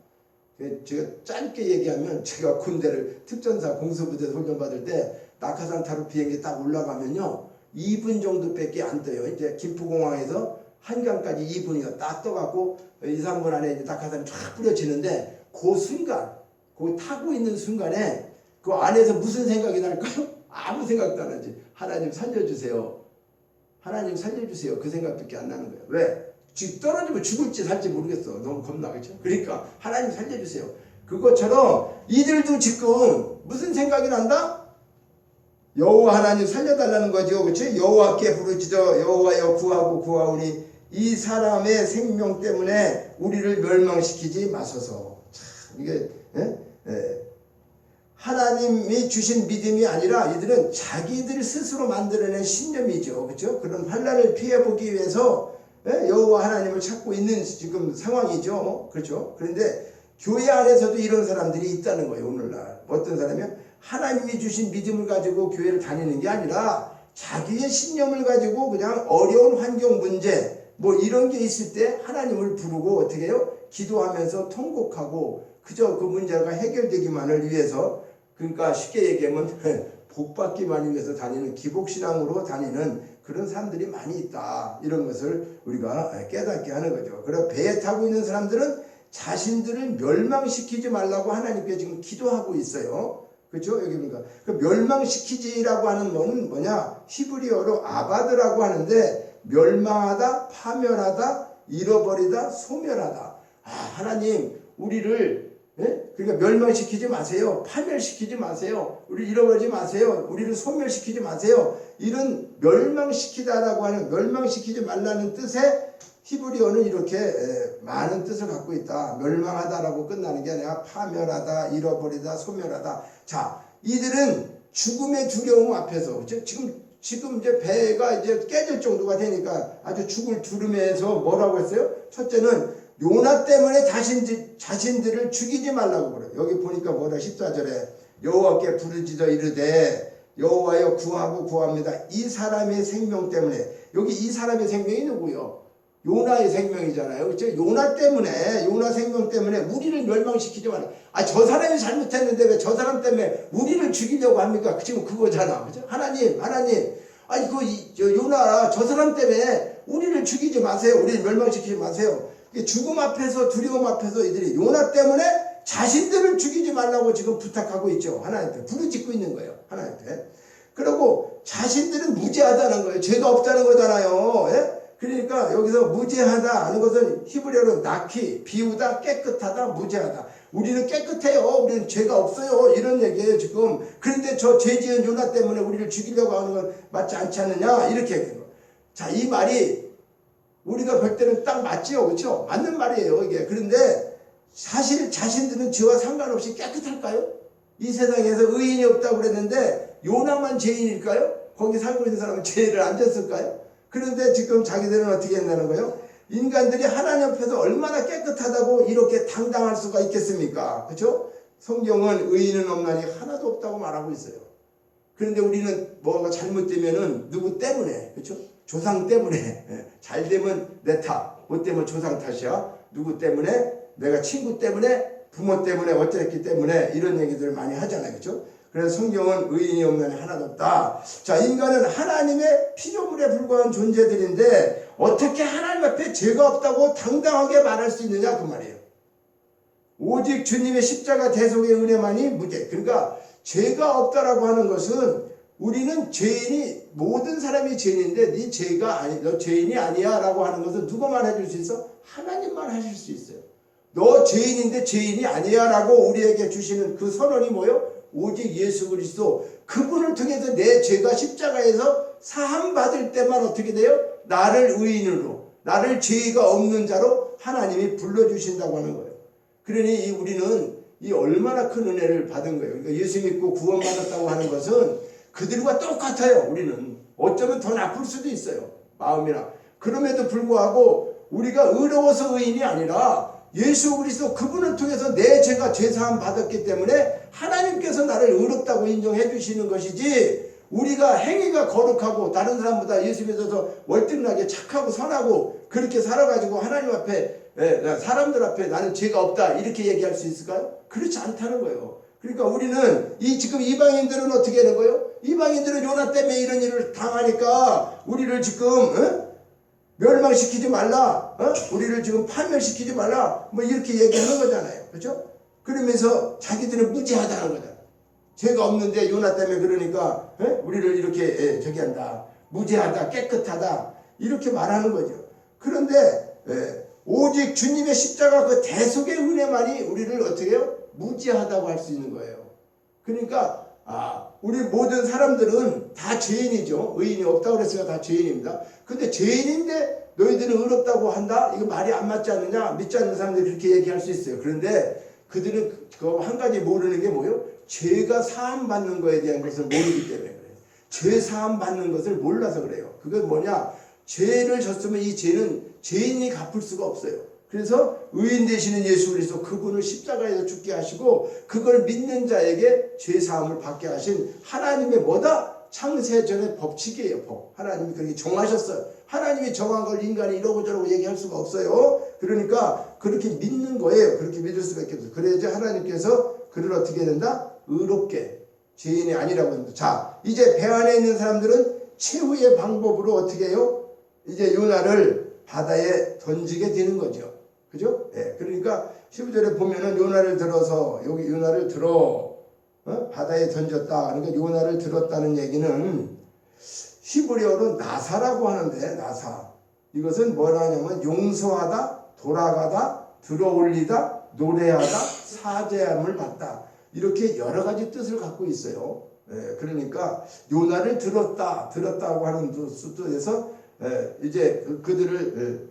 제가 짧게 얘기하면 제가 군대를 특전사 공수부대에서 훈련받을 때 낙하산 타로 비행기 딱 올라가면요 2분 정도밖에 안 떠요. 이제 김포공항에서 한강까지 2분이요. 딱 떠갖고 2, 3분 안에 이제 낙하산이 쫙 뿌려지는데 그 순간, 그 타고 있는 순간에 그 안에서 무슨 생각이 날까요? 아무 생각도 안 하지. 하나님 살려주세요. 하나님 살려주세요. 그 생각밖에 안 나는 거예요. 왜? 지금 떨어지면 죽을지 살지 모르겠어. 너무 겁나. 그렇죠? 그러니까 하나님 살려주세요. 그것처럼 이들도 지금 무슨 생각이 난다? 여호와 하나님 살려달라는 거죠. 그렇죠? 여호와께 부르짖어 여호와여 구하고 구하오니 이 사람의 생명 때문에 우리를 멸망시키지 마소서. 참 이게 하나님이 주신 믿음이 아니라 이들은 자기들 스스로 만들어낸 신념이죠. 그렇죠? 그런 환난을 피해보기 위해서 여호와 하나님을 찾고 있는 지금 상황이죠. 그렇죠? 그런데 교회 안에서도 이런 사람들이 있다는 거예요. 오늘날 어떤 사람이면 하나님이 주신 믿음을 가지고 교회를 다니는 게 아니라 자기의 신념을 가지고 그냥 어려운 환경 문제 뭐 이런 게 있을 때 하나님을 부르고 어떻게 해요? 기도하면서 통곡하고 그저 그 문제가 해결되기만을 위해서, 그러니까 쉽게 얘기하면 복받기만 위해서 다니는 기복신앙으로 다니는 그런 사람들이 많이 있다. 이런 것을 우리가 깨닫게 하는 거죠. 그리고 배에 타고 있는 사람들은 자신들을 멸망시키지 말라고 하나님께 지금 기도하고 있어요. 그렇죠? 여기 보니까 그 멸망시키지라고 하는 거는 뭐냐? 히브리어로 아바드라고 하는데 멸망하다, 파멸하다, 잃어버리다, 소멸하다. 하나님 우리를 그러니까 멸망시키지 마세요. 파멸시키지 마세요. 우리를 잃어버리지 마세요. 우리를 소멸시키지 마세요. 이런 멸망시키다라고 하는, 멸망시키지 말라는 뜻의 히브리어는 이렇게 많은 뜻을 갖고 있다. 멸망하다라고 끝나는 게 아니라 파멸하다, 잃어버리다, 소멸하다. 자, 이들은 죽음의 두려움 앞에서, 그렇죠? 지금 이제 배가 이제 깨질 정도가 되니까 아주 죽을 두름에서 뭐라고 했어요? 첫째는 요나 때문에 자신들을 죽이지 말라고 그래요. 여기 보니까 뭐라 14절에 여호와께 부르짖어 이르되 여호와여 구하고 구합니다. 이 사람의 생명 때문에, 여기 이 사람의 생명이 누구요? 요나의 생명이잖아요. 그렇죠? 요나 생명 때문에 우리를 멸망시키지 말라. 저 사람이 잘못했는데 왜 저 사람 때문에 우리를 죽이려고 합니까? 지금 그거잖아. 그렇죠? 하나님. 요나 저 사람 때문에 우리를 죽이지 마세요. 우리를 멸망시키지 마세요. 죽음 앞에서, 두려움 앞에서 이들이 요나 때문에 자신들을 죽이지 말라고 지금 부탁하고 있죠. 하나님한테 부르짖고 있는 거예요. 하나님한테. 그리고 자신들은 무죄하다는 거예요. 죄가 없다는 거잖아요. 그러니까 여기서 무죄하다 하는 것은 히브리어로 나키, 비우다, 깨끗하다, 무죄하다. 우리는 깨끗해요. 우리는 죄가 없어요. 이런 얘기예요 지금. 그런데 저 죄 지은 요나 때문에 우리를 죽이려고 하는 건 맞지 않지 않느냐, 이렇게 얘기해요. 자, 이 말이 우리가 볼 때는 딱 맞지요. 그렇죠? 맞는 말이에요 이게. 그런데 사실 자신들은 죄와 상관없이 깨끗할까요? 이 세상에서 의인이 없다고 그랬는데 요나만 죄인일까요? 거기 살고 있는 사람은 죄를 안 졌을까요? 그런데 지금 자기들은 어떻게 한다는 거예요? 인간들이 하나님 앞에서 얼마나 깨끗하다고 이렇게 당당할 수가 있겠습니까? 그렇죠? 성경은 의인은 없나니 하나도 없다고 말하고 있어요. 그런데 우리는 뭐가 잘못되면은 누구 때문에, 그렇죠? 조상 때문에. 잘 되면 내 탓, 못 되면 조상 탓이야. 누구 때문에? 내가 친구 때문에, 부모 때문에, 어쨌기 때문에, 이런 얘기들을 많이 하잖아요. 그렇죠? 그래서 성경은 의인이 없나니 하나도 없다. 자, 인간은 하나님의 피조물에 불과한 존재들인데 어떻게 하나님 앞에 죄가 없다고 당당하게 말할 수 있느냐, 그 말이에요. 오직 주님의 십자가 대속의 은혜만이 무죄. 그러니까 죄가 없다라고 하는 것은, 우리는 죄인이, 모든 사람이 죄인인데 네 죄가 아니, 너 죄인이 아니야 라고 하는 것은 누가 말해줄 수 있어? 하나님만 하실 수 있어요. 너 죄인인데 죄인이 아니야 라고 우리에게 주시는 그 선언이 뭐예요? 오직 예수 그리스도, 그분을 통해서 내 죄가 십자가에서 사함받을 때만 어떻게 돼요? 나를 의인으로, 나를 죄가 없는 자로 하나님이 불러주신다고 하는 거예요. 그러니 우리는 이 얼마나 큰 은혜를 받은 거예요. 그러니까 예수 믿고 구원받았다고 하는 것은 그들과 똑같아요. 우리는 어쩌면 더 나쁠 수도 있어요, 마음이나. 그럼에도 불구하고 우리가 의로워서 의인이 아니라 예수 그리스도, 그분을 통해서 내 죄가 죄사함 받았기 때문에 하나님께서 나를 의롭다고 인정해 주시는 것이지, 우리가 행위가 거룩하고 다른 사람보다 예수 믿어서 월등하게 착하고 선하고 그렇게 살아가지고 하나님 앞에, 사람들 앞에 나는 죄가 없다 이렇게 얘기할 수 있을까요? 그렇지 않다는 거예요. 그러니까 우리는 지금 이방인들은 어떻게 하는 거예요? 이방인들은 요나 때문에 이런 일을 당하니까 우리를 지금 멸망시키지 말라, 우리를 지금 파멸시키지 말라, 뭐 이렇게 얘기하는 거잖아요. 그렇죠? 그러면서 자기들은 무죄하다는 거잖아요. 죄가 없는데 요나 때문에 그러니까 우리를 이렇게 저기 한다, 무죄하다, 깨끗하다, 이렇게 말하는 거죠. 그런데 오직 주님의 십자가 그 대속의 은혜만이 우리를 어떻게 해요? 무지하다고 할 수 있는 거예요. 그러니까 우리 모든 사람들은 다 죄인이죠. 의인이 없다고 그랬으니까 다 죄인입니다. 근데 죄인인데 너희들은 의롭다고 한다? 이거 말이 안 맞지 않느냐? 믿지 않는 사람들이 그렇게 얘기할 수 있어요. 그런데 그들은 그 한 가지 모르는 게 뭐예요? 죄가 사함 받는 거에 대한 것을 모르기 때문에 그래요. 죄 사함 받는 것을 몰라서 그래요. 그건 뭐냐? 죄를 졌으면 이 죄는 죄인이 갚을 수가 없어요. 그래서 의인 되시는 예수 그리스도 그분을 십자가에서 죽게 하시고 그걸 믿는 자에게 죄 사함을 받게 하신 하나님의 뭐다? 창세전의 법칙이에요. 법. 하나님이 그렇게 정하셨어요. 하나님이 정한 걸 인간이 이러고 저러고 얘기할 수가 없어요. 그러니까 그렇게 믿는 거예요. 그렇게 믿을 수밖에 없어요. 그래야지 하나님께서 그를 어떻게 해야 된다? 의롭게. 죄인이 아니라고 합니다. 자, 이제 배 안에 있는 사람들은 최후의 방법으로 어떻게 해요? 이제 요나를 바다에 던지게 되는 거죠. 그죠? 그러니까 15절에 보면은 요나를 들어서 여기 요나를 들어 바다에 던졌다. 그러니까 요나를 들었다는 얘기는 히브리어로 나사라고 하는데 나사. 이것은 뭐라 하냐면 용서하다, 돌아가다, 들어올리다, 노래하다, 사죄함을 받다. 이렇게 여러 가지 뜻을 갖고 있어요. 그러니까 요나를 들었다고 하는 뜻에서 이제 그들을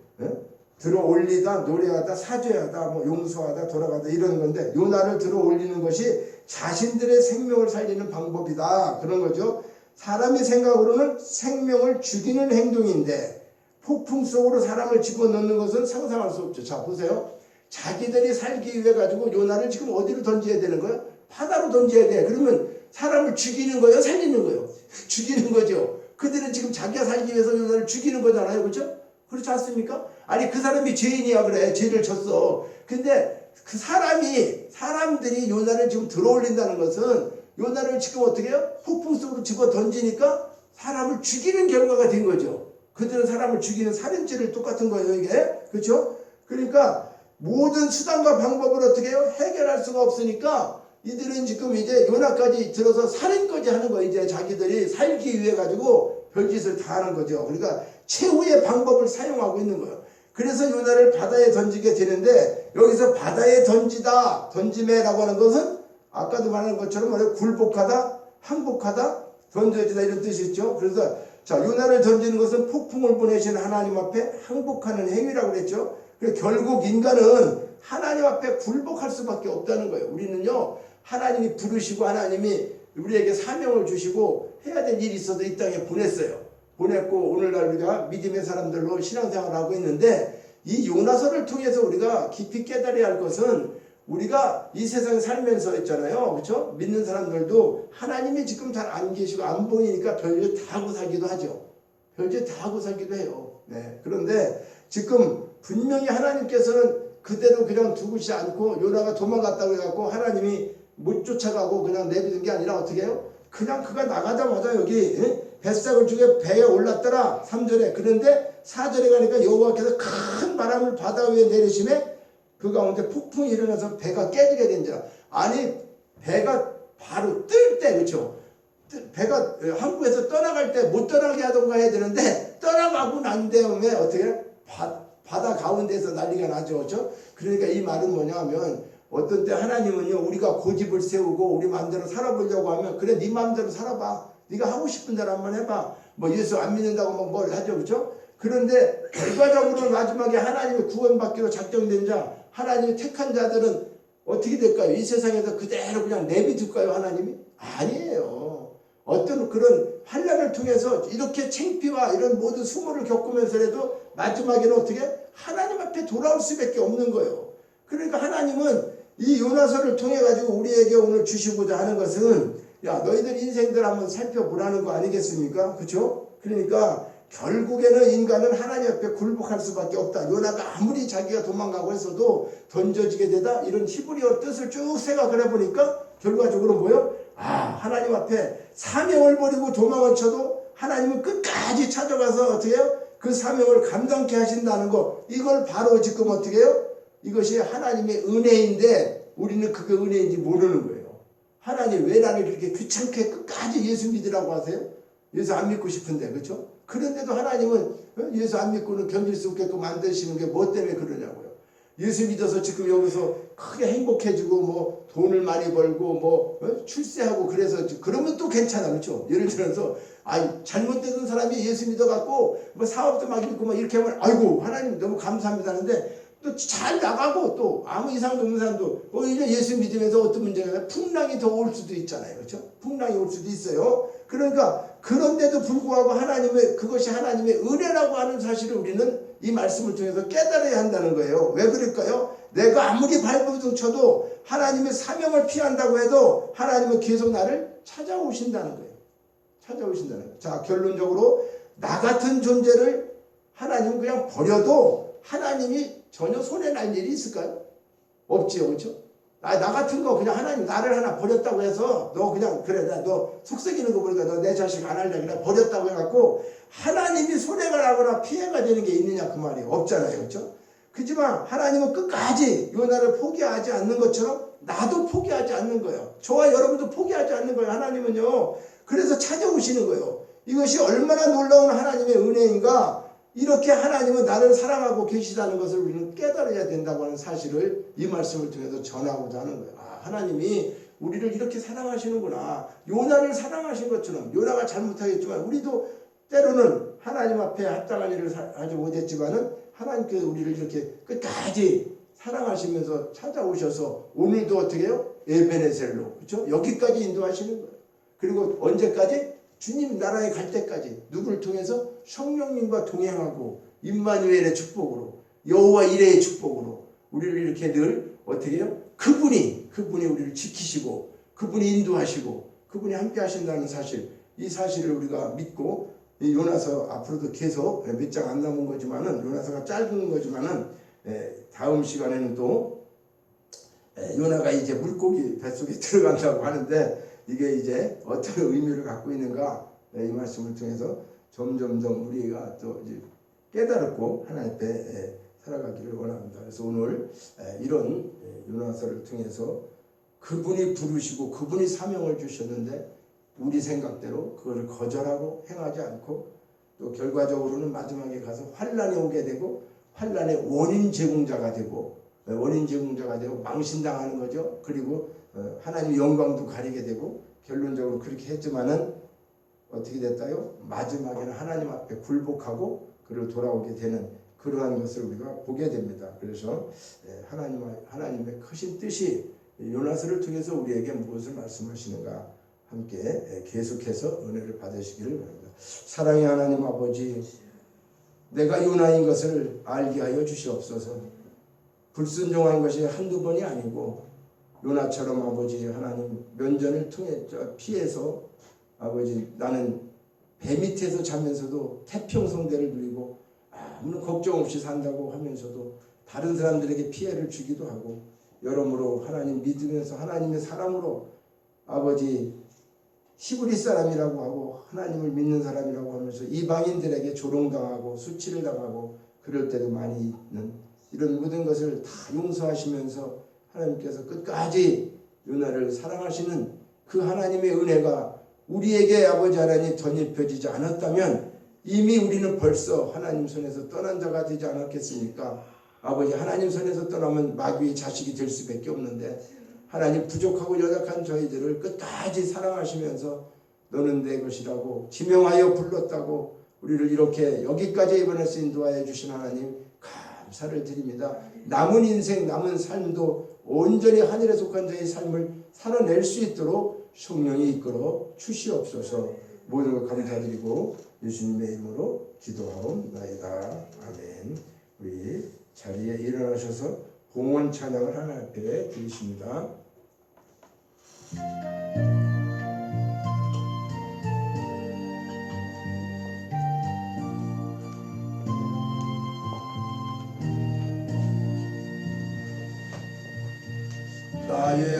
들어올리다, 노래하다, 사죄하다, 뭐 용서하다, 돌아가다 이런 건데 요나를 들어올리는 것이 자신들의 생명을 살리는 방법이다. 그런 거죠. 사람의 생각으로는 생명을 죽이는 행동인데 폭풍 속으로 사람을 집어넣는 것은 상상할 수 없죠. 자, 보세요. 자기들이 살기 위해 가지고 요나를 지금 어디로 던져야 되는 거예요? 바다로 던져야 돼. 그러면 사람을 죽이는 거예요? 살리는 거예요? 죽이는 거죠. 그들은 지금 자기가 살기 위해서 요나를 죽이는 거잖아요. 그렇죠? 그렇지 않습니까? 아니 그 사람이 죄인이야 그래. 죄를 졌어. 근데 그 사람들이 요나를 지금 들어올린다는 것은 요나를 지금 어떻게 해요? 폭풍 속으로 집어 던지니까 사람을 죽이는 결과가 된 거죠. 그들은 사람을 죽이는 살인죄를 똑같은 거예요 이게. 그렇죠? 그러니까 모든 수단과 방법을 어떻게 해요? 해결할 수가 없으니까 이들은 지금 이제 요나까지 들어서 살인까지 하는 거예요. 이제 자기들이 살기 위해 가지고 별짓을 다 하는 거죠. 그러니까 최후의 방법을 사용하고 있는 거예요. 그래서 요나를 바다에 던지게 되는데 여기서 바다에 던짐에라고 하는 것은 아까도 말한 것처럼 굴복하다, 항복하다, 던져지다 이런 뜻이 있죠. 그래서 자 요나를 던지는 것은 폭풍을 보내신 하나님 앞에 항복하는 행위라고 그랬죠. 그래서 결국 인간은 하나님 앞에 굴복할 수밖에 없다는 거예요. 우리는요 하나님이 부르시고 하나님이 우리에게 사명을 주시고 해야 될 일이 있어서 이 땅에 보냈고 오늘날 우리가 믿음의 사람들로 신앙생활을 하고 있는데 이 요나서를 통해서 우리가 깊이 깨달아야 할 것은 우리가 이 세상에 살면서 있잖아요. 그렇죠? 믿는 사람들도 하나님이 지금 잘 안 계시고 안 보이니까 별짓 다 하고 살기도 하죠. 별짓 다 하고 살기도 해요. 그런데 지금 분명히 하나님께서는 그대로 그냥 두고지 않고 요나가 도망갔다고 해갖고 하나님이 못 쫓아가고 그냥 내비둔 게 아니라 어떻게 해요? 그냥 그가 나가자마자 여기 뱃삭을 주게 배에 올랐더라. 3절에. 그런데 4절에 가니까 여호와께서 큰 바람을 바다 위에 내리심에 그 가운데 폭풍이 일어나서 배가 깨지게 된지라. 아니 배가 바로 뜰 때 그렇죠. 배가 한국에서 떠나갈 때 못 떠나게 하던가 해야 되는데 떠나가고 난 다음에 어떻게 바다 가운데서 난리가 나죠. 그렇죠? 그러니까 이 말은 뭐냐면 어떤 때 하나님은요 우리가 고집을 세우고 우리 마음대로 살아보려고 하면 그래 네 마음대로 살아봐. 네가 하고 싶은 대로 한번 해봐. 뭐 예수 안 믿는다고 뭐 뭘 하죠. 그렇죠? 그런데 결과적으로 마지막에 하나님의 구원받기로 작정된 자 하나님이 택한 자들은 어떻게 될까요? 이 세상에서 그대로 그냥 내비둘까요? 하나님이? 아니에요. 어떤 그런 환난을 통해서 이렇게 창피와 이런 모든 수모를 겪으면서라도 마지막에는 어떻게 하나님 앞에 돌아올 수밖에 없는 거예요. 그러니까 하나님은 이 요나서를 통해 가지고 우리에게 오늘 주시고자 하는 것은 야 너희들 인생들 한번 살펴보라는 거 아니겠습니까? 그렇죠? 그러니까 결국에는 인간은 하나님 앞에 굴복할 수밖에 없다. 요나가 아무리 자기가 도망가고 했어도 던져지게 되다. 이런 히브리어 뜻을 쭉 생각을 해보니까 결과적으로 뭐예요? 하나님 앞에 사명을 버리고 도망을 쳐도 하나님은 끝까지 찾아가서 어떻게 해요? 그 사명을 감당케 하신다는 거. 이걸 바로 지금 어떻게 해요? 이것이 하나님의 은혜인데 우리는 그게 은혜인지 모르는 거예요. 하나님 왜 나를 그렇게 귀찮게 끝까지 예수 믿으라고 하세요? 예수 안 믿고 싶은데 그렇죠? 그런데도 하나님은 예수 안 믿고는 견딜 수 없게끔 만드시는 게 뭐 때문에 그러냐고요. 예수 믿어서 지금 여기서 크게 행복해지고 뭐 돈을 많이 벌고 뭐 출세하고 그래서 그러면 또 괜찮아. 그렇죠? 예를 들어서 잘못되던 사람이 예수 믿어갖고 뭐 사업도 막 있고 막 이렇게 하면 아이고 하나님 너무 감사합니다 하는데 또 잘 나가고 또 아무 이상도 없는 사람도 오히려 예수 믿으면서 어떤 문제가 풍랑이 더 올 수도 있잖아요. 그렇죠? 풍랑이 올 수도 있어요. 그러니까 그런데도 불구하고 그것이 하나님의 은혜라고 하는 사실을 우리는 이 말씀을 통해서 깨달아야 한다는 거예요. 왜 그럴까요? 내가 아무리 발버둥 쳐도 하나님의 사명을 피한다고 해도 하나님은 계속 나를 찾아오신다는 거예요. 찾아오신다는 거예요. 자, 결론적으로 나 같은 존재를 하나님은 그냥 버려도 하나님이 전혀 손해날 일이 있을까요? 없지요. 그렇죠? 나 같은 거 그냥 하나님 나를 하나 버렸다고 해서 너 그냥 그래 너 속썩이는 거 보니까 너 내 자식 안 할래 그냥 버렸다고 해갖고 하나님이 손해가 나거나 피해가 되는 게 있느냐 그 말이에요. 없잖아요. 그렇죠? 그렇지만 하나님은 끝까지 요나를 포기하지 않는 것처럼 나도 포기하지 않는 거예요. 저와 여러분도 포기하지 않는 거예요. 하나님은요. 그래서 찾아오시는 거예요. 이것이 얼마나 놀라운 하나님의 은혜인가. 이렇게 하나님은 나를 사랑하고 계시다는 것을 우리는 깨달아야 된다고 하는 사실을 이 말씀을 통해서 전하고자 하는 거예요. 하나님이 우리를 이렇게 사랑하시는구나. 요나를 사랑하신 것처럼 요나가 잘못하겠지만 우리도 때로는 하나님 앞에 합당한 일을 하지 못했지만은 하나님께서 우리를 이렇게 끝까지 사랑하시면서 찾아오셔서 오늘도 어떻게 해요? 에베네셀로 그렇죠? 여기까지 인도하시는 거예요. 그리고 언제까지? 주님 나라에 갈 때까지 누구를 통해서 성령님과 동행하고 임마누엘의 축복으로 여호와 이레의 축복으로 우리를 이렇게 늘 어떻게 해요? 그분이 우리를 지키시고 그분이 인도하시고 그분이 함께 하신다는 사실, 이 사실을 우리가 믿고 이 요나서 앞으로도 계속 몇 장 안 남은 거지만은 요나서가 짧은 거지만은 다음 시간에는 또 요나가 이제 물고기 뱃속에 들어간다고 하는데 이게 이제 어떤 의미를 갖고 있는가 이 말씀을 통해서 점점점 우리가 또 이제 깨달았고 하나님 앞에 살아가기를 원합니다. 그래서 오늘 이런 요나서를 통해서 그분이 부르시고 그분이 사명을 주셨는데 우리 생각대로 그것을 거절하고 행하지 않고 또 결과적으로는 마지막에 가서 환란이 오게 되고 환란의 원인 제공자가 되고 망신당하는 거죠. 그리고 하나님의 영광도 가리게 되고 결론적으로 그렇게 했지만은 어떻게 됐다요? 마지막에는 하나님 앞에 굴복하고 그리고 돌아오게 되는 그러한 것을 우리가 보게 됩니다. 그래서 하나님의 크신 뜻이 요나서를 통해서 우리에게 무엇을 말씀하시는가 함께 계속해서 은혜를 받으시기를 바랍니다. 사랑의 하나님 아버지, 내가 요나인 것을 알게 하여 주시옵소서. 불순종한 것이 한두 번이 아니고 요나처럼 아버지 하나님 면전을 통해 피해서 아버지 나는 배 밑에서 자면서도 태평성대를 누리고 아무런 걱정 없이 산다고 하면서도 다른 사람들에게 피해를 주기도 하고 여러모로 하나님 믿으면서 하나님의 사람으로 아버지 히브리 사람이라고 하고 하나님을 믿는 사람이라고 하면서 이방인들에게 조롱당하고 수치를 당하고 그럴 때도 많이 있는 이런 모든 것을 다 용서하시면서 하나님께서 끝까지 요나를 사랑하시는 그 하나님의 은혜가 우리에게 아버지 하나님 덧입혀지지 않았다면 이미 우리는 벌써 하나님 손에서 떠난 자가 되지 않았겠습니까? 아버지 하나님 손에서 떠나면 마귀의 자식이 될 수밖에 없는데 하나님 부족하고 연약한 저희들을 끝까지 사랑하시면서 너는 내 것이라고 지명하여 불렀다고 우리를 이렇게 여기까지 이번에서 인도하여 주신 하나님 감사를 드립니다. 남은 인생 남은 삶도 온전히 하늘에 속한 자의 삶을 살아낼 수 있도록 성령이 이끌어 주시옵소서. 모든 것 감사드리고 예수님의 이름으로 기도하옵나이다. 아멘. 우리 자리에 일어나셔서 공원 찬양을 하나님 앞에 드리십니다.